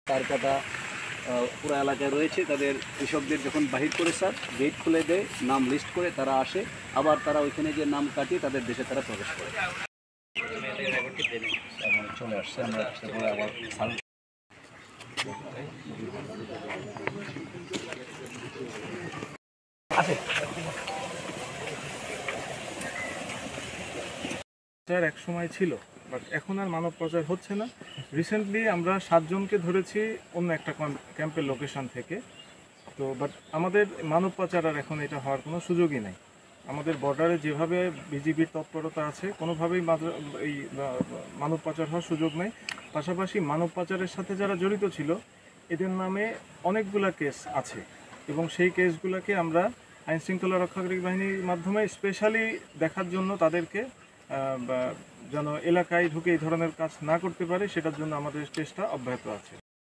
তার কাটা পুরো এলাকায় রয়েছে, তাদের কৃষকদের যখন বাহির করে স্যার গেট খুলে দেয়, নাম লিস্ট করে তারা আসে, আবার তারা ওইখানে যে নাম কাটিয়ে তাদের দেশে তারা প্রবেশ করে। চলে আসছে, আমরা আবার এক সময় ছিল, বাট এখন আর মানব পাচার হচ্ছে না। রিসেন্টলি আমরা 7 জনকে ধরেছি অন্য একটা ক্যাম্পের লোকেশন থেকে। তো বাট আমাদের মানব পাচার আর এখন এটা হওয়ার কোনো সুযোগই নাই। আমাদের বর্ডারে যেভাবে বিজিবির তৎপরতা আছে, কোনোভাবেই এই মানব পাচার হওয়ার সুযোগ নেই। পাশাপাশি মানব পাচারের সাথে যারা জড়িত ছিল এদের নামে অনেকগুলা কেস আছে, এবং সেই কেসগুলোকে আমরা আইনশৃঙ্খলা রক্ষাকারী বাহিনীর মাধ্যমে স্পেশালি দেখার জন্য তাদেরকে যেন এলাকায় ঢুকে এই ধরনের কাজ না করতে পারে, সেটার জন্য আমাদের চেষ্টা অব্যাহত আছে।